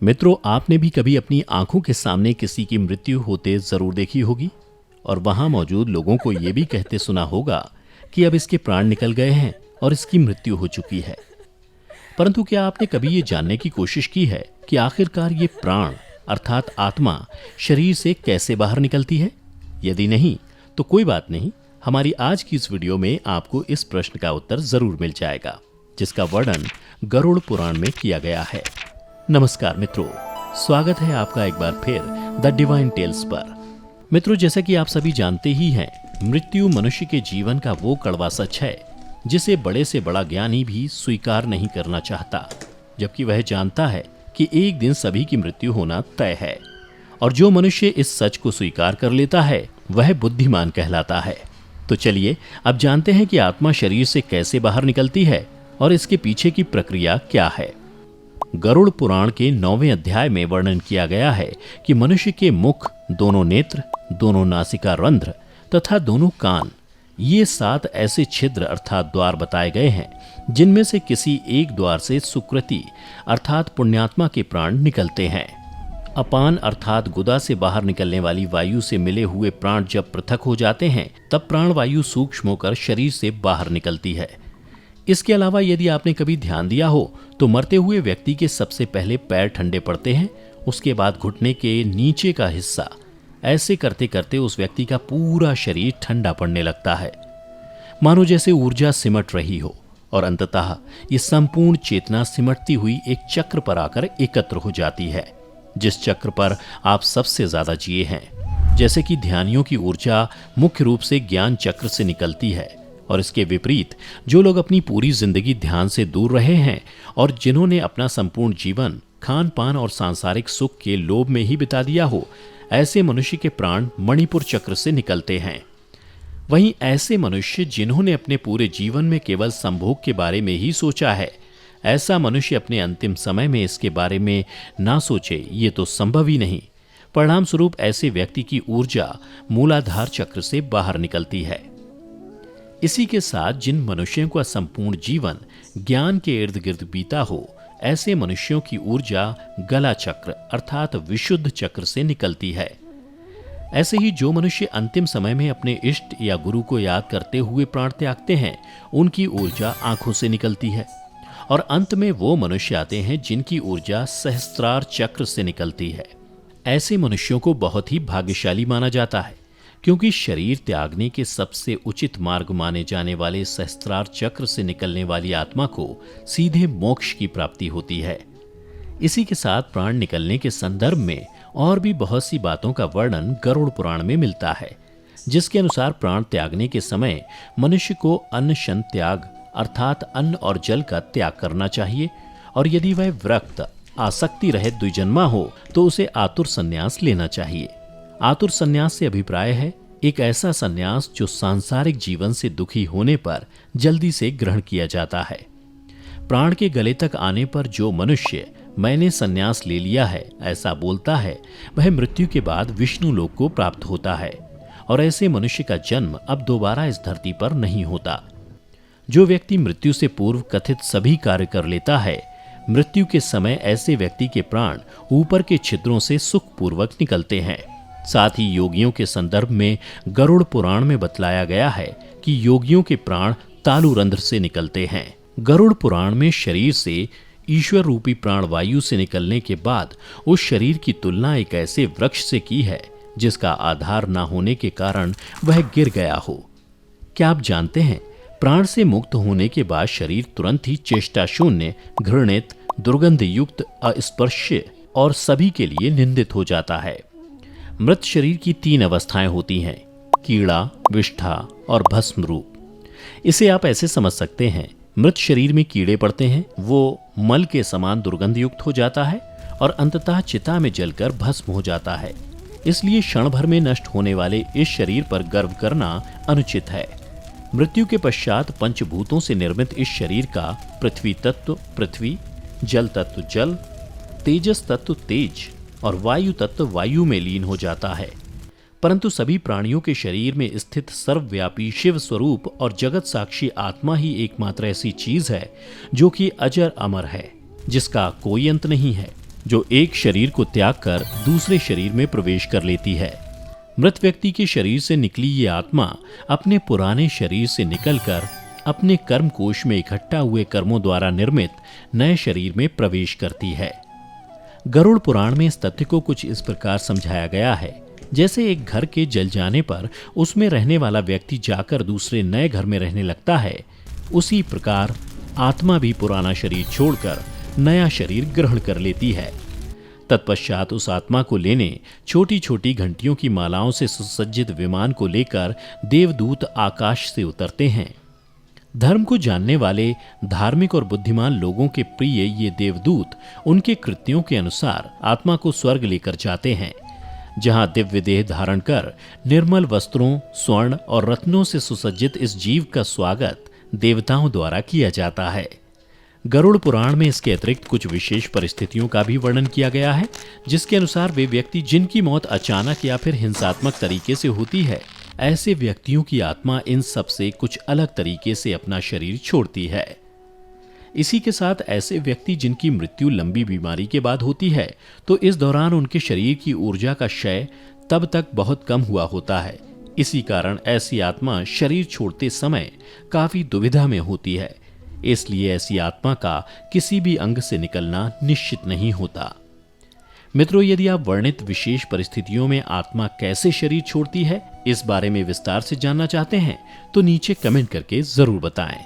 मित्रों, आपने भी कभी अपनी आंखों के सामने किसी की मृत्यु होते जरूर देखी होगी और वहां मौजूद लोगों को ये भी कहते सुना होगा कि अब इसके प्राण निकल गए हैं और इसकी मृत्यु हो चुकी है। परंतु क्या आपने कभी ये जानने की कोशिश की है कि आखिरकार ये प्राण अर्थात आत्मा शरीर से कैसे बाहर निकलती है? यदि नहीं तो कोई बात नहीं, हमारी आज की इस वीडियो में आपको इस प्रश्न का उत्तर जरूर मिल जाएगा, जिसका वर्णन गरुड़ पुराण में किया गया है। नमस्कार मित्रों, स्वागत है आपका एक बार फिर द डिवाइन टेल्स पर। मित्रों, जैसा कि आप सभी जानते ही हैं, मृत्यु मनुष्य के जीवन का वो कड़वा सच है जिसे बड़े से बड़ा ज्ञानी भी स्वीकार नहीं करना चाहता, जबकि वह जानता है कि एक दिन सभी की मृत्यु होना तय है। और जो मनुष्य इस सच को स्वीकार कर लेता है वह बुद्धिमान कहलाता है। तो चलिए अब जानते हैं कि आत्मा शरीर से कैसे बाहर निकलती है और इसके पीछे की प्रक्रिया क्या है। गरुड़ पुराण के 9वें अध्याय में वर्णन किया गया है कि मनुष्य के मुख, दोनों नेत्र, दोनों नासिका रंध्र तथा दोनों कान, ये 7 ऐसे छिद्र अर्थात द्वार बताए गए हैं जिनमें से किसी एक द्वार से सुकृति अर्थात पुण्यात्मा के प्राण निकलते हैं। अपान अर्थात गुदा से बाहर निकलने वाली वायु से मिले हुए प्राण जब पृथक हो जाते हैं तब प्राण वायु सूक्ष्म होकर शरीर से बाहर निकलती है। इसके अलावा यदि आपने कभी ध्यान दिया हो तो मरते हुए व्यक्ति के सबसे पहले पैर ठंडे पड़ते हैं, उसके बाद घुटने के नीचे का हिस्सा। ऐसे करते करते उस व्यक्ति का पूरा शरीर ठंडा पड़ने लगता है, मानो जैसे ऊर्जा सिमट रही हो, और अंततः ये संपूर्ण चेतना सिमटती हुई एक चक्र पर आकर एकत्र हो जाती है, जिस चक्र पर आप सबसे ज्यादा जिए हैं। जैसे कि ध्यानियों की ऊर्जा मुख्य रूप से ज्ञान चक्र से निकलती है, और इसके विपरीत जो लोग अपनी पूरी जिंदगी ध्यान से दूर रहे हैं और जिन्होंने अपना संपूर्ण जीवन खान पान और सांसारिक सुख के लोभ में ही बिता दिया हो, ऐसे मनुष्य के प्राण मणिपुर चक्र से निकलते हैं। वहीं ऐसे मनुष्य जिन्होंने अपने पूरे जीवन में केवल संभोग के बारे में ही सोचा है, ऐसा मनुष्य अपने अंतिम समय में इसके बारे में ना सोचे, ये तो संभव ही नहीं। परिणाम स्वरूप ऐसे व्यक्ति की ऊर्जा मूलाधार चक्र से बाहर निकलती है। इसी के साथ जिन मनुष्यों का संपूर्ण जीवन ज्ञान के इर्द गिर्द बीता हो, ऐसे मनुष्यों की ऊर्जा गला चक्र अर्थात विशुद्ध चक्र से निकलती है। ऐसे ही जो मनुष्य अंतिम समय में अपने इष्ट या गुरु को याद करते हुए प्राण त्यागते हैं, उनकी ऊर्जा आंखों से निकलती है। और अंत में वो मनुष्य आते हैं जिनकी ऊर्जा सहस्त्रार चक्र से निकलती है। ऐसे मनुष्यों को बहुत ही भाग्यशाली माना जाता है, क्योंकि शरीर त्यागने के सबसे उचित मार्ग माने जाने वाले सहस्त्रार चक्र से निकलने वाली आत्मा को सीधे मोक्ष की प्राप्ति होती है। इसी के साथ प्राण निकलने के संदर्भ में और भी बहुत सी बातों का वर्णन गरुड़ पुराण में मिलता है, जिसके अनुसार प्राण त्यागने के समय मनुष्य को अन्न शन त्याग अर्थात अन्न और जल का त्याग करना चाहिए, और यदि वह विरक्त आसक्ति रहित द्विजन्मा हो तो उसे आतुर संन्यास लेना चाहिए। आतुर संन्यास से अभिप्राय है एक ऐसा संन्यास जो सांसारिक जीवन से दुखी होने पर जल्दी से ग्रहण किया जाता है। प्राण के गले तक आने पर जो मनुष्य मैंने संन्यास ले लिया है ऐसा बोलता है, वह मृत्यु के बाद विष्णु लोक को प्राप्त होता है, और ऐसे मनुष्य का जन्म अब दोबारा इस धरती पर नहीं होता। जो व्यक्ति मृत्यु से पूर्व कथित सभी कार्य कर लेता है, मृत्यु के समय ऐसे व्यक्ति के प्राण ऊपर के छिद्रों से सुखपूर्वक निकलते हैं। साथ ही योगियों के संदर्भ में गरुड़ पुराण में बतलाया गया है कि योगियों के प्राण तालु रंध्र से निकलते हैं। गरुड़ पुराण में शरीर से ईश्वर रूपी प्राण वायु से निकलने के बाद उस शरीर की तुलना एक ऐसे वृक्ष से की है जिसका आधार न होने के कारण वह गिर गया हो। क्या आप जानते हैं, प्राण से मुक्त होने के बाद शरीर तुरंत ही चेष्टा शून्य, घृणित, दुर्गंध युक्त, अस्पर्श्य और सभी के लिए निंदित हो जाता है। मृत शरीर की 3 अवस्थाएं होती हैं, कीड़ा, विष्ठा और भस्म रूप। इसे आप ऐसे समझ सकते हैं, मृत शरीर में कीड़े पड़ते हैं, वो मल के समान दुर्गंध युक्त हो जाता है और अंततः चिता में जलकर भस्म हो जाता है। इसलिए क्षण भर में नष्ट होने वाले इस शरीर पर गर्व करना अनुचित है। मृत्यु के पश्चात पंचभूतों से निर्मित इस शरीर का पृथ्वी तत्व पृथ्वी, जल तत्व जल, तेजस तत्व तेज और वायु तत्व वायु में लीन हो जाता है। परंतु सभी प्राणियों के शरीर में स्थित सर्वव्यापी शिव स्वरूप और जगत साक्षी आत्मा ही एकमात्र ऐसी चीज है जो कि अजर अमर है, जिसका कोई अंत नहीं है, जो एक शरीर को त्याग कर दूसरे शरीर में प्रवेश कर लेती है। मृत व्यक्ति के शरीर से निकली ये आत्मा अपने पुराने शरीर से निकलकर अपने कर्म कोश में इकट्ठा हुए कर्मों द्वारा निर्मित नए शरीर में प्रवेश करती है। गरुड़ पुराण में इस तथ्य को कुछ इस प्रकार समझाया गया है, जैसे एक घर के जल जाने पर उसमें रहने वाला व्यक्ति जाकर दूसरे नए घर में रहने लगता है, उसी प्रकार आत्मा भी पुराना शरीर छोड़कर नया शरीर ग्रहण कर लेती है। तत्पश्चात उस आत्मा को लेने छोटी छोटी घंटियों की मालाओं से सुसज्जित विमान को लेकर देवदूत आकाश से उतरते हैं। धर्म को जानने वाले धार्मिक और बुद्धिमान लोगों के प्रिय ये देवदूत उनके कृत्यों के अनुसार आत्मा को स्वर्ग लेकर जाते हैं, जहां दिव्य देह धारण कर निर्मल वस्त्रों, स्वर्ण और रत्नों से सुसज्जित इस जीव का स्वागत देवताओं द्वारा किया जाता है। गरुड़ पुराण में इसके अतिरिक्त कुछ विशेष परिस्थितियों का भी वर्णन किया गया है, जिसके अनुसार वे व्यक्ति जिनकी मौत अचानक या फिर हिंसात्मक तरीके से होती है, ऐसे व्यक्तियों की आत्मा इन सब से कुछ अलग तरीके से अपना शरीर छोड़ती है। इसी के साथ ऐसे व्यक्ति जिनकी मृत्यु लंबी बीमारी के बाद होती है, तो इस दौरान उनके शरीर की ऊर्जा का क्षय तब तक बहुत कम हुआ होता है। इसी कारण ऐसी आत्मा शरीर छोड़ते समय काफी दुविधा में होती है, इसलिए ऐसी आत्मा का किसी भी अंग से निकलना निश्चित नहीं होता। मित्रों, यदि आप वर्णित विशेष परिस्थितियों में आत्मा कैसे शरीर छोड़ती है, इस बारे में विस्तार से जानना चाहते हैं तो नीचे कमेंट करके जरूर बताएं।